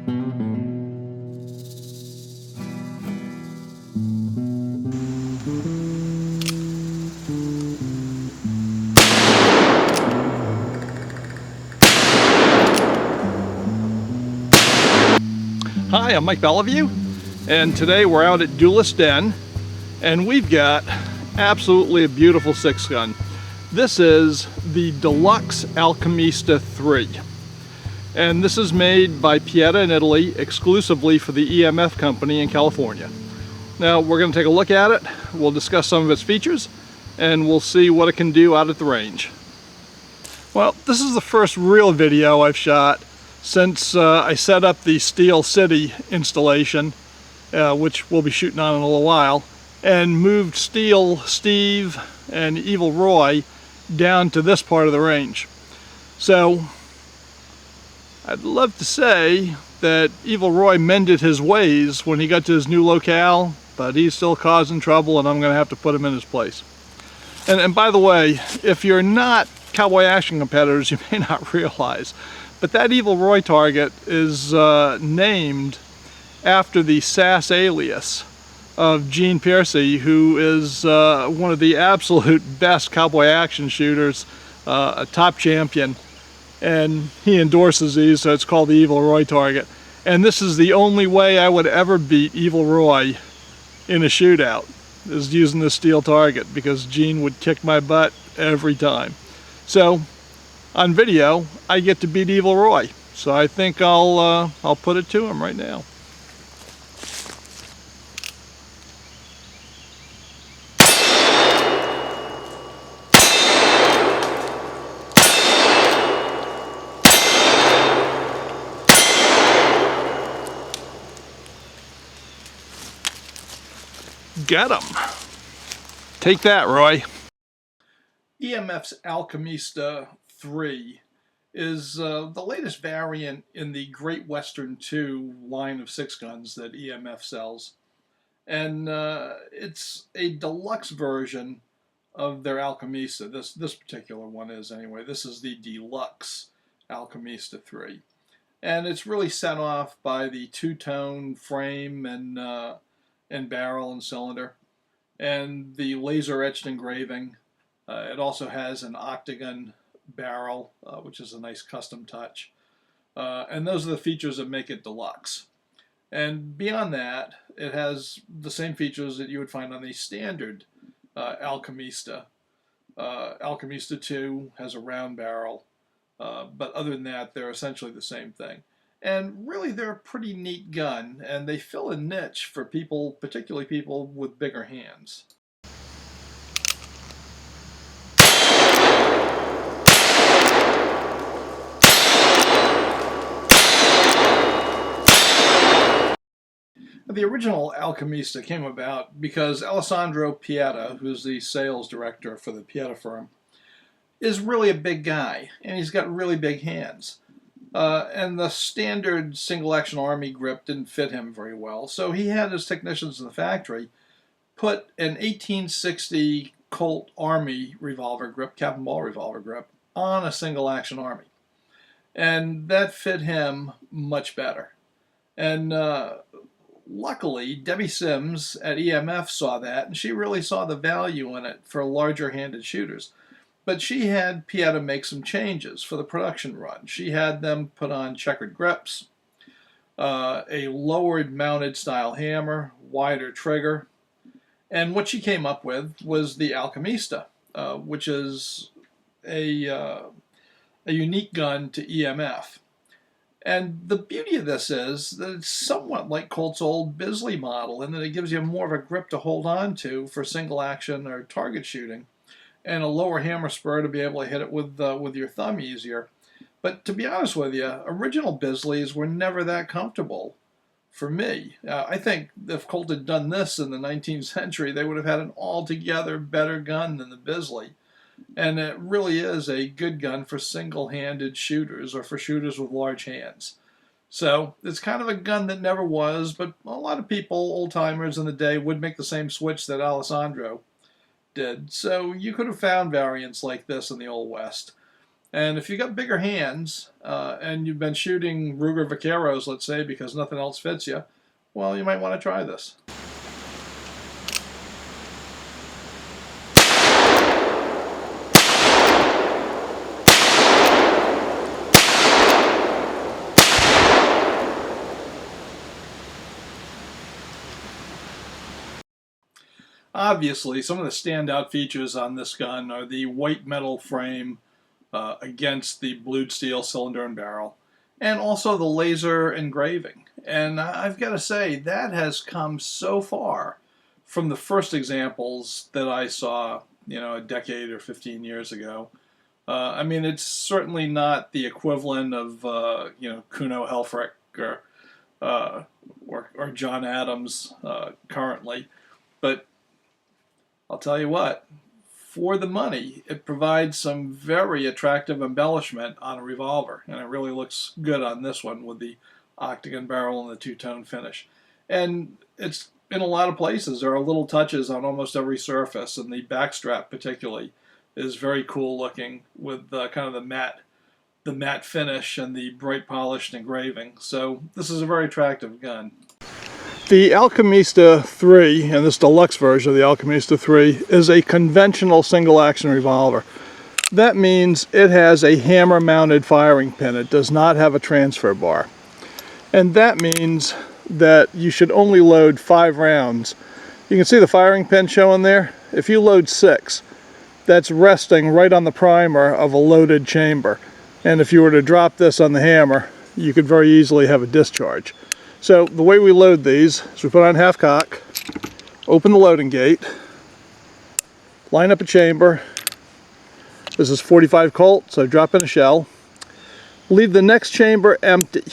Hi, I'm Mike Bellevue, and today we're out at Duelist Den, and we've got absolutely a beautiful six gun. This is the Deluxe Alchimista III, and this is made by Pieta in Italy exclusively for the E.M.F company in California. Now we're going to take a look at it, we'll discuss some of its features, and we'll see what it can do out at the range. Well, this is the first real video I've shot since I set up the Steel City installation, which we'll be shooting on in a little while, and moved Steel Steve and Evil Roy down to this part of the range. So I'd love to say that Evil Roy mended his ways when he got to his new locale, but he's still causing trouble and I'm going to have to put him in his place. And by the way, if you're not cowboy action competitors, you may not realize, but that Evil Roy target is named after the SAS alias of Gene Piercy, who is one of the absolute best cowboy action shooters, a top champion, and he endorses these, so it's called the Evil Roy target. And this is the only way I would ever beat Evil Roy in a shootout, is using this steel target, because Gene would kick my butt every time. So on video, I get to beat Evil Roy, so I think I'll put it to him right now. Get him! Take that, Roy. E.M.F's Alchimista III is the latest variant in the Great Western II line of six guns that E.M.F sells. And it's a deluxe version of their Alchemista. This particular one is anyway. This is the Deluxe Alchemista III. And it's really set off by the two-tone frame and barrel and cylinder, and the laser-etched engraving. It also has an octagon barrel, which is a nice custom touch. And those are the features that make it deluxe. And beyond that, it has the same features that you would find on the standard Alchemista. Alchemista 2 has a round barrel, but other than that, they're essentially the same thing. And really, they're a pretty neat gun, and they fill a niche for people, particularly people with bigger hands. The original Alchemista came about because Alessandro Pieta, who's the sales director for the Pieta firm, is really a big guy, and he's got really big hands. And the standard single-action army grip didn't fit him very well, so he had his technicians in the factory put an 1860 Colt Army revolver grip, cap and ball revolver grip, on a single-action army. And that fit him much better. And luckily, Debbie Sims at E.M.F saw that, and she really saw the value in it for larger-handed shooters. But she had Pieta make some changes for the production run. She had them put on checkered grips, a lowered mounted style hammer, wider trigger, and what she came up with was the Alchemista, which is a unique gun to E.M.F. And the beauty of this is that it's somewhat like Colt's old Bisley model in that it gives you more of a grip to hold on to for single action or target shooting, and a lower hammer spur to be able to hit it with your thumb easier. But to be honest with you, original Bisleys were never that comfortable for me. I think if Colt had done this in the 19th century, they would have had an altogether better gun than the Bisley. And it really is a good gun for single-handed shooters or for shooters with large hands. So it's kind of a gun that never was, but a lot of people, old-timers in the day, would make the same switch that Alessandro did. So you could have found variants like this in the Old West. And if you've got bigger hands and you've been shooting Ruger Vaqueros, let's say, because nothing else fits you, well, you might want to try this. Obviously, some of the standout features on this gun are the white metal frame against the blued steel cylinder and barrel, and also the laser engraving. And I've got to say, that has come so far from the first examples that I saw, a decade or 15 years ago. I mean, it's certainly not the equivalent of, Kuno Helfrich or John Adams currently, but I'll tell you what, for the money, it provides some very attractive embellishment on a revolver, and it really looks good on this one with the octagon barrel and the two-tone finish. And it's in a lot of places. There are little touches on almost every surface, and the backstrap particularly is very cool looking with kind of the matte finish and the bright polished engraving. So this is a very attractive gun. The Alchimista III, and this deluxe version of the Alchimista III, is a conventional single-action revolver. That means it has a hammer-mounted firing pin. It does not have a transfer bar. And that means that you should only load 5 rounds. You can see the firing pin showing there. If you load 6, that's resting right on the primer of a loaded chamber. And if you were to drop this on the hammer, you could very easily have a discharge. So the way we load these is we put on half cock, open the loading gate, line up a chamber. This is 45 Colt, so drop in a shell. Leave the next chamber empty,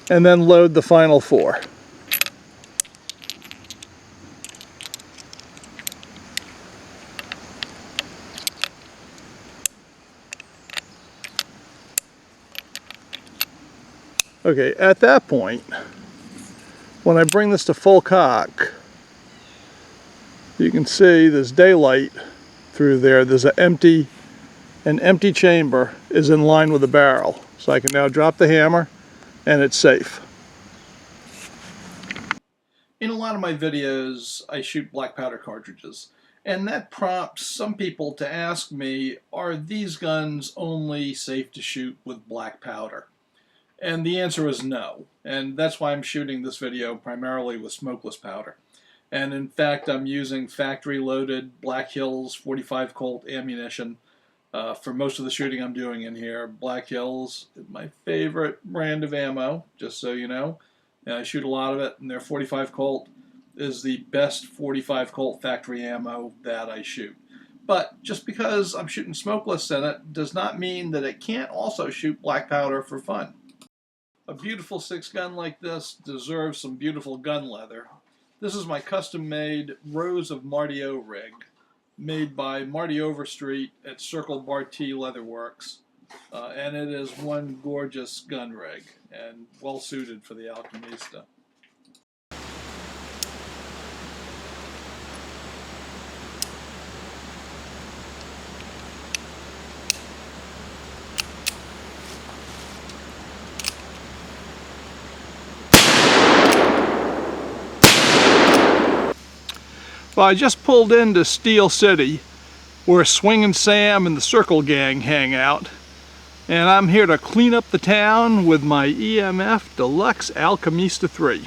and then load the final 4. Okay, at that point, when I bring this to full cock, you can see there's daylight through there. There's an empty chamber is in line with the barrel. So I can now drop the hammer and it's safe. In a lot of my videos, I shoot black powder cartridges. And that prompts some people to ask me, are these guns only safe to shoot with black powder? And the answer is no. And that's why I'm shooting this video primarily with smokeless powder. And in fact, I'm using factory-loaded Black Hills 45 Colt ammunition for most of the shooting I'm doing in here. Black Hills is my favorite brand of ammo, just so you know. And I shoot a lot of it, and their 45 Colt is the best 45 Colt factory ammo that I shoot. But just because I'm shooting smokeless in it does not mean that it can't also shoot black powder for fun. A beautiful 6-gun like this deserves some beautiful gun leather. This is my custom-made Rose of Martio rig, made by Marty Overstreet at Circle Bartee Leatherworks. And it is one gorgeous gun rig, and well suited for the Alchemista. Well, I just pulled into Steel City, where Swingin' Sam and the Circle Gang hang out, and I'm here to clean up the town with my E.M.F Deluxe Alchimista III.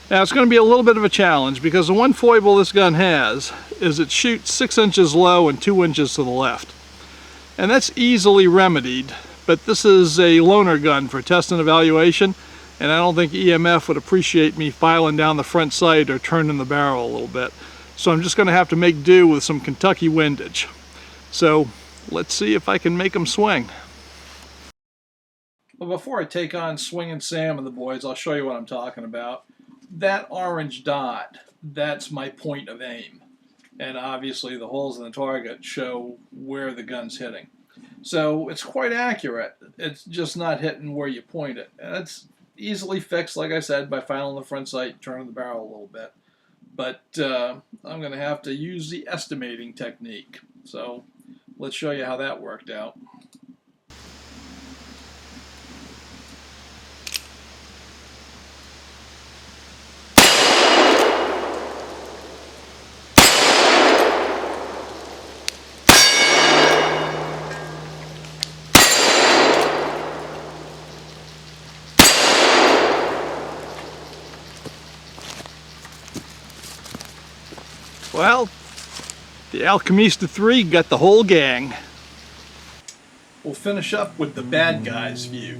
Now, it's going to be a little bit of a challenge, because the one foible this gun has is it shoots 6 inches low and 2 inches to the left. And that's easily remedied, but this is a loaner gun for test and evaluation, and I don't think E.M.F would appreciate me filing down the front sight or turning the barrel a little bit. So I'm just going to have to make do with some Kentucky windage. So let's see if I can make them swing. Well, before I take on Swingin' Sam and the boys, I'll show you what I'm talking about. That orange dot, that's my point of aim. And obviously the holes in the target show where the gun's hitting. So it's quite accurate. It's just not hitting where you point it. And it's easily fixed, like I said, by filing the front sight and turning the barrel a little bit. But I'm going to have to use the estimating technique. So Let's show you how that worked out. Well, the Alchimista III got the whole gang. We'll finish up with the bad guy's view.